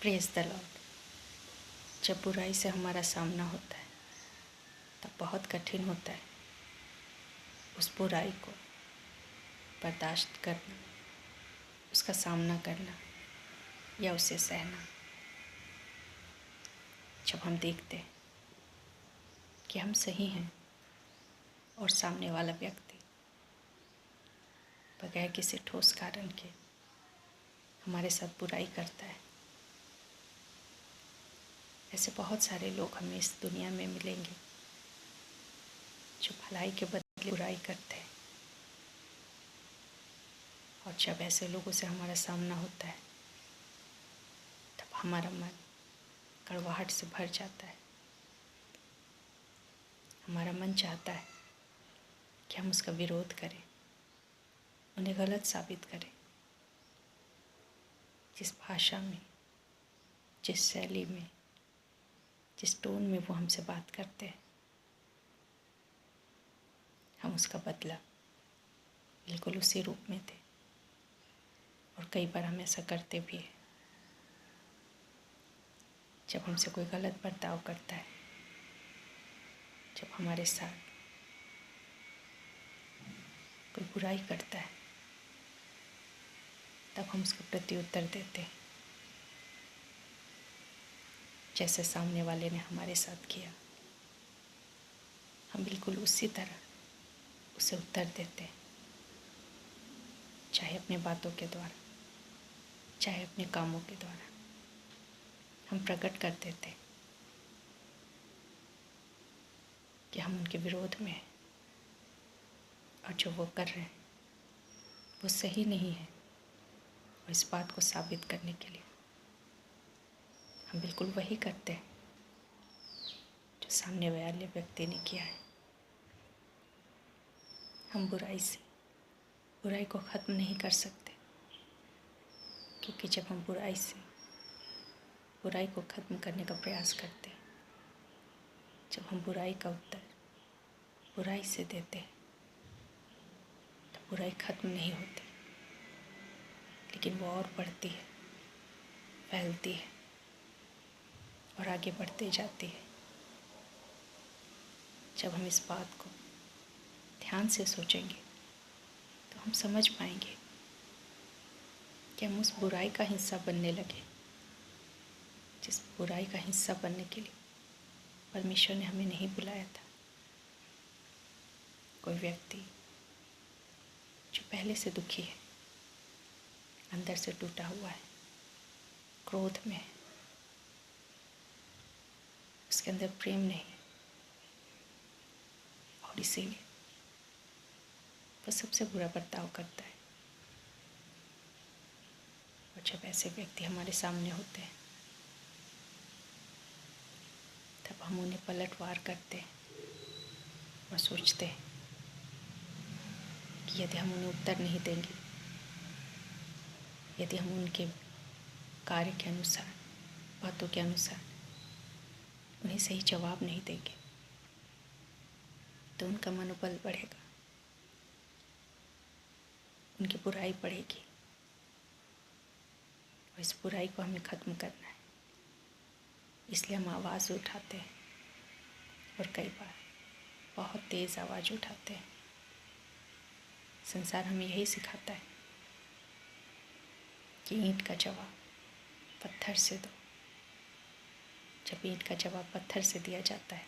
Praise the Lord. जब बुराई से हमारा सामना होता है तब बहुत कठिन होता है उस बुराई को बर्दाश्त करना, उसका सामना करना या उसे सहना। जब हम देखते हैं कि हम सही हैं और सामने वाला व्यक्ति बगैर किसी ठोस कारण के हमारे साथ बुराई करता है, ऐसे बहुत सारे लोग हमें इस दुनिया में मिलेंगे जो भलाई के बदले बुराई करते हैं। और जब ऐसे लोगों से हमारा सामना होता है तब हमारा मन कड़वाहट से भर जाता है। हमारा मन चाहता है कि हम उसका विरोध करें, उन्हें गलत साबित करें। जिस भाषा में, जिस शैली में, जिस टोन में वो हमसे बात करते हैं, हम उसका बदला बिल्कुल उसी रूप में थे। और कई बार हम ऐसा करते भी हैं। जब हमसे कोई गलत बर्ताव करता है, जब हमारे साथ कोई बुराई करता है, तब हम उसका प्रत्युत्तर देते हैं जैसे सामने वाले ने हमारे साथ किया। हम बिल्कुल उसी तरह उसे उत्तर देते हैं, चाहे अपने बातों के द्वारा, चाहे अपने कामों के द्वारा। हम प्रकट कर देते हैं कि हम उनके विरोध में हैं और जो वो कर रहे हैं वो सही नहीं है। और इस बात को साबित करने के लिए हम बिल्कुल वही करते हैं जो सामने वाले व्यक्ति ने किया है। हम बुराई को ख़त्म नहीं कर सकते, क्योंकि जब हम बुराई को ख़त्म करने का प्रयास करते हैं, जब हम बुराई का उत्तर बुराई से देते हैं, तो बुराई ख़त्म नहीं होती, लेकिन वो और बढ़ती है, फैलती है और आगे बढ़ते जाती है। जब हम इस बात को ध्यान से सोचेंगे तो हम समझ पाएंगे कि हम उस बुराई का हिस्सा बनने लगे जिस बुराई का हिस्सा बनने के लिए परमेश्वर ने हमें नहीं बुलाया था। कोई व्यक्ति जो पहले से दुखी है, अंदर से टूटा हुआ है, क्रोध में है, उसके अंदर प्रेम नहीं, और इसीलिए वो सबसे बुरा बर्ताव करता है। और जब ऐसे व्यक्ति हमारे सामने होते हैं तब हम उन्हें पलटवार करते हैं और सोचते हैं कि यदि हम उन्हें उत्तर नहीं देंगे, यदि हम उनके कार्य के अनुसार, बातों के अनुसार उन्हें सही जवाब नहीं देंगे, तो उनका मनोबल बढ़ेगा, उनकी बुराई बढ़ेगी। और इस बुराई को हमें ख़त्म करना है, इसलिए हम आवाज़ उठाते हैं और कई बार बहुत तेज़ आवाज़ उठाते हैं। संसार हमें यही सिखाता है कि ईंट का जवाब पत्थर से दो। जब ईंट का जवाब पत्थर से दिया जाता है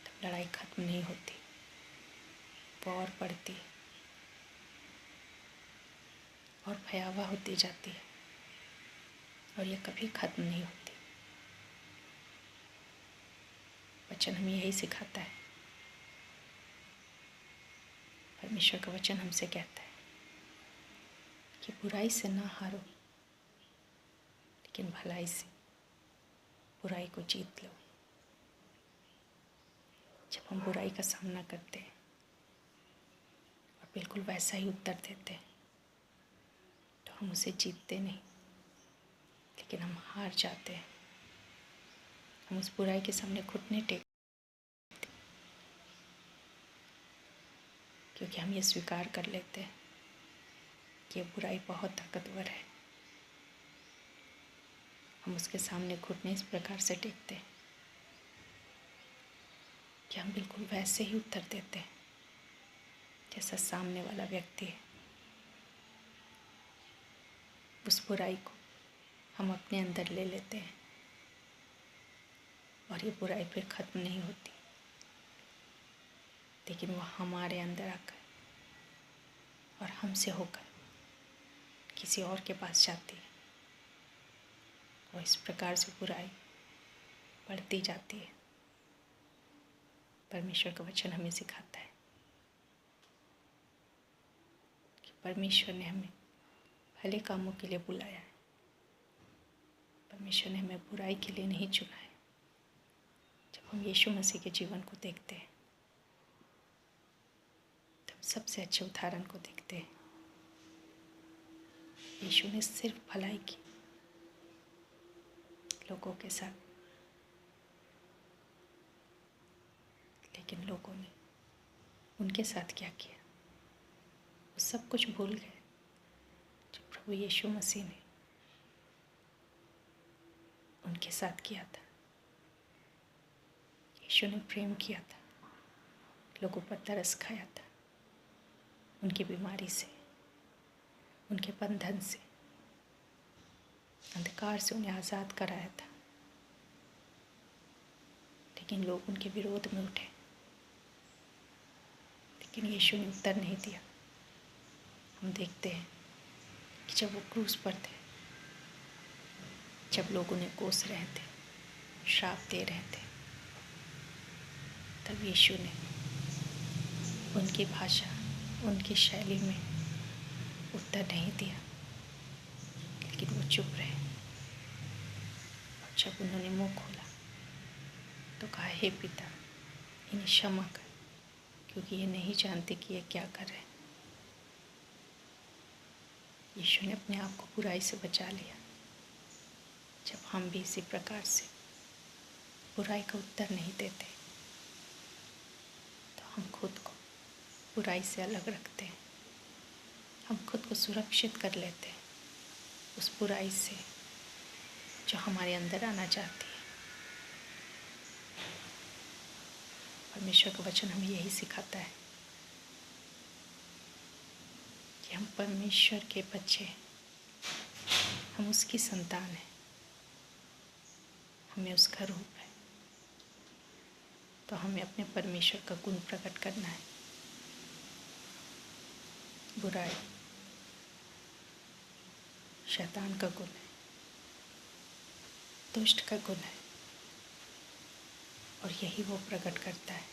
तब लड़ाई ख़त्म नहीं होती, वो और बढ़ती है और भयावह होती जाती है, और ये कभी ख़त्म नहीं होती। वचन हमें यही सिखाता है। परमेश्वर का वचन हमसे कहता है कि बुराई से ना हारो, लेकिन भलाई से बुराई को जीत लो। जब हम बुराई का सामना करते हैं और बिल्कुल वैसा ही उत्तर देते हैं तो हम उसे जीतते नहीं, लेकिन हम हार जाते हैं। हम उस बुराई के सामने घुटने टेकते, क्योंकि हम ये स्वीकार कर लेते हैं कि ये बुराई बहुत ताकतवर है हम उसके सामने घुटने इस प्रकार से टेकते हैं कि हम बिल्कुल वैसे ही उत्तर देते हैं जैसा सामने वाला व्यक्ति है। उस बुराई को हम अपने अंदर ले लेते हैं और ये बुराई फिर ख़त्म नहीं होती, लेकिन वो हमारे अंदर आकर और हमसे होकर किसी और के पास जाती है और इस प्रकार से बुराई बढ़ती जाती है। परमेश्वर का वचन हमें सिखाता है कि परमेश्वर ने हमें भले कामों के लिए बुलाया है। परमेश्वर ने हमें बुराई के लिए नहीं चुना है। जब हम यीशु मसीह के जीवन को देखते हैं तो हम सबसे अच्छे उदाहरण को देखते हैं। यीशु ने सिर्फ भलाई की लोगों के साथ, लेकिन लोगों ने उनके साथ क्या किया? वो सब कुछ भूल गए जो प्रभु यीशु मसीह ने उनके साथ किया था। यीशु ने प्रेम किया था, लोगों पर तरस खाया था, उनकी बीमारी से, उनके बंधन से, अंधकार से उन्हें आज़ाद कराया था। लेकिन लोग उनके विरोध में उठे, लेकिन यीशु ने उत्तर नहीं दिया। हम देखते हैं कि जब वो क्रूस पर थे, जब लोग उन्हें कोस रहे थे, श्राप दे रहे थे, तब यीशु ने उनकी भाषा, उनकी शैली में उत्तर नहीं दिया, लेकिन वो चुप रहे। और जब उन्होंने मुंह खोला तो कहा, हे पिता, इन्हें क्षमा कर, क्योंकि ये नहीं जानते कि ये क्या कर रहे हैं। यीशु ने अपने आप को बुराई से बचा लिया। जब हम भी इसी प्रकार से बुराई का उत्तर नहीं देते तो हम खुद को बुराई से अलग रखते हैं। हम खुद को सुरक्षित कर लेते हैं उस बुराई से जो हमारे अंदर आना चाहती है। परमेश्वर का वचन हमें यही सिखाता है कि हम परमेश्वर के बच्चे, हम उसकी संतान हैं, हमें उसका रूप है, तो हमें अपने परमेश्वर का गुण प्रकट करना है। बुराई शैतान का गुण है, दुष्ट का गुण है, और यही वो प्रकट करता है।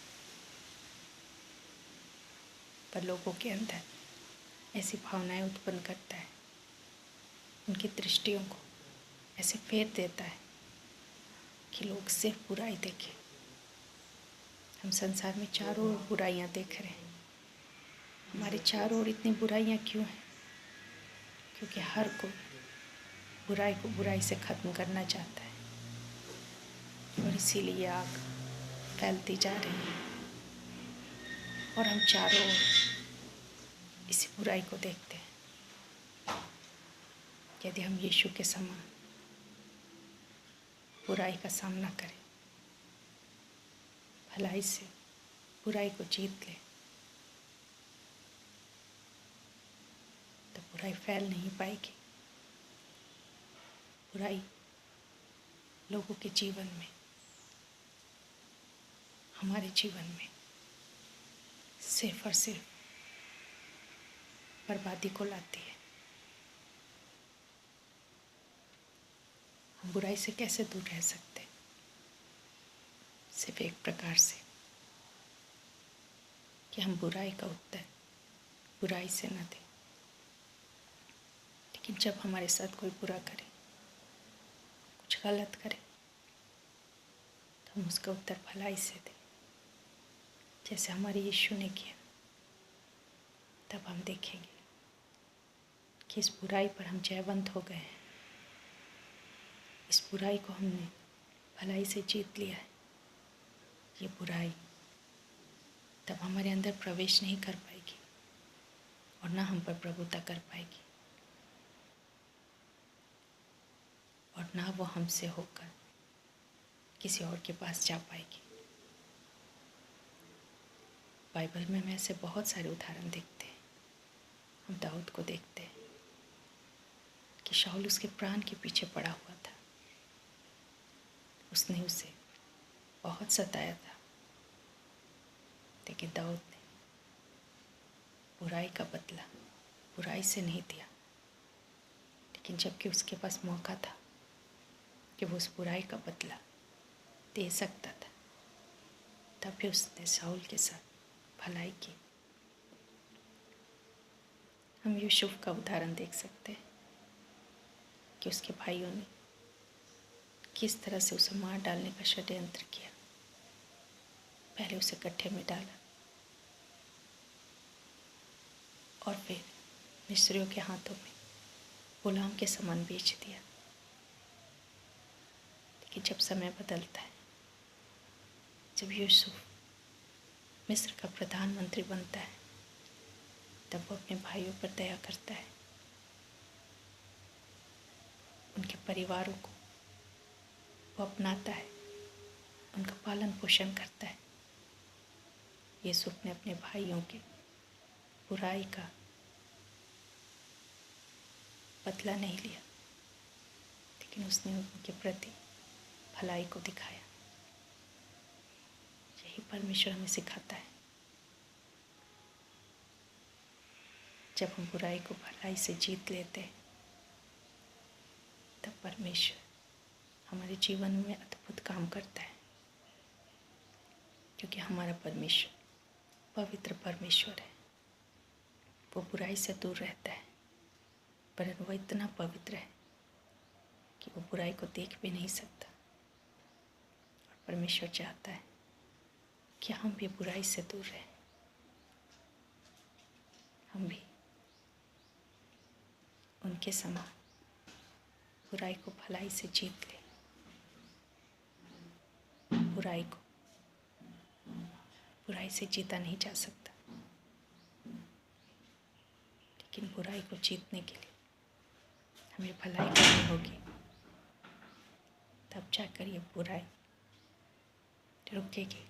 पर लोगों के अंदर ऐसी भावनाएं उत्पन्न करता है, उनकी दृष्टियों को ऐसे फेर देता है कि लोग सिर्फ बुराई देखें। हम संसार में चारों ओर बुराइयां देख रहे हैं। हमारे चारों ओर इतनी बुराइयां क्यों हैं? क्योंकि हर कोई बुराई को बुराई से ख़त्म करना चाहता है, और इसीलिए आग फैलती जा रही है। और हम चारों ओर इसी बुराई को देखते हैं। यदि हम यीशु के समान बुराई का सामना करें, भलाई से बुराई को जीत लें, तो बुराई फैल नहीं पाएगी। बुराई लोगों के जीवन में, हमारे जीवन में सिर्फ और सिर्फ बर्बादी को लाती है। हम बुराई से कैसे दूर रह सकते हैं? सिर्फ एक प्रकार से कि हम बुराई का उत्तर बुराई से न दें। लेकिन जब हमारे साथ कोई बुरा करे, कुछ गलत करे, तो हम उसका उत्तर भलाई से दें, जैसे हमारे यीशु ने किया। तब हम देखेंगे कि इस बुराई पर हम जयवंत हो गए हैं। इस बुराई को हमने भलाई से जीत लिया है। ये बुराई तब हमारे अंदर प्रवेश नहीं कर पाएगी और ना हम पर प्रभुता कर पाएगी। और और ना वो हमसे होकर किसी और के पास जा पाएगी। बाइबल में हमें ऐसे बहुत सारे उदाहरण दिखते हैं। हम दाऊद को देखते हैं कि शाऊल उसके प्राण के पीछे पड़ा हुआ था। उसने उसे बहुत सताया था, लेकिन दाऊद ने बुराई का बदला बुराई से नहीं दिया। लेकिन जबकि उसके पास मौका था कि वो उस बुराई का बदला दे सकता था, तब भी उसने शाऊल के साथ भलाई की। हम यूसुफ का उदाहरण देख सकते हैं कि उसके भाइयों ने किस तरह से उसे मार डालने का षड्यंत्र किया। पहले उसे गड्ढे में डाला और फिर मिस्रियों के हाथों में गुलाम के समान बेच दिया। लेकिन जब समय बदलता है, जब यूसुफ मिस्र का प्रधानमंत्री बनता है, तब वो अपने भाइयों पर दया करता है, उनके परिवारों को वो अपनाता है, उनका पालन पोषण करता है। यूसुफ ने अपने भाइयों के बुराई का बदला नहीं लिया, लेकिन उसने उनके प्रति भलाई को दिखाया। यही परमेश्वर हमें सिखाता है। जब हम बुराई को भलाई से जीत लेते हैं, तब परमेश्वर हमारे जीवन में अद्भुत काम करता है, क्योंकि हमारा परमेश्वर पवित्र परमेश्वर है। वो बुराई से दूर रहता है, परंतु वो इतना पवित्र है कि वो बुराई को देख भी नहीं सकता। और परमेश्वर चाहता है कि हम भी बुराई से दूर रहें, हम भी उनके समान बुराई को भलाई से जीत लें। बुराई से जीता नहीं जा सकता, लेकिन बुराई को जीतने के लिए हमें भलाई करनी होगी। तब जाकर ये बुराई रुकेगी,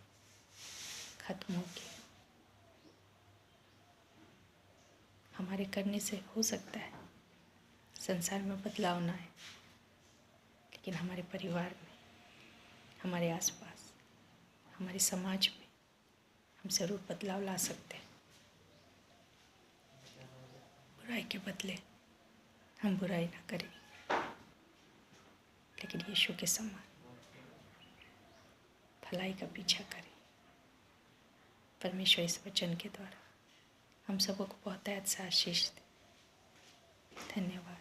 खत्म होगी। हमारे करने से हो सकता है संसार में बदलाव ना आए, लेकिन हमारे परिवार में, हमारे आसपास, हमारे समाज में हम ज़रूर बदलाव ला सकते हैं। बुराई के बदले हम बुराई ना करें, लेकिन यीशु के समान भलाई का पीछा करें। परमेश्वर इस वचन के द्वारा हम सबको बहुत से आशीष दे। धन्यवाद।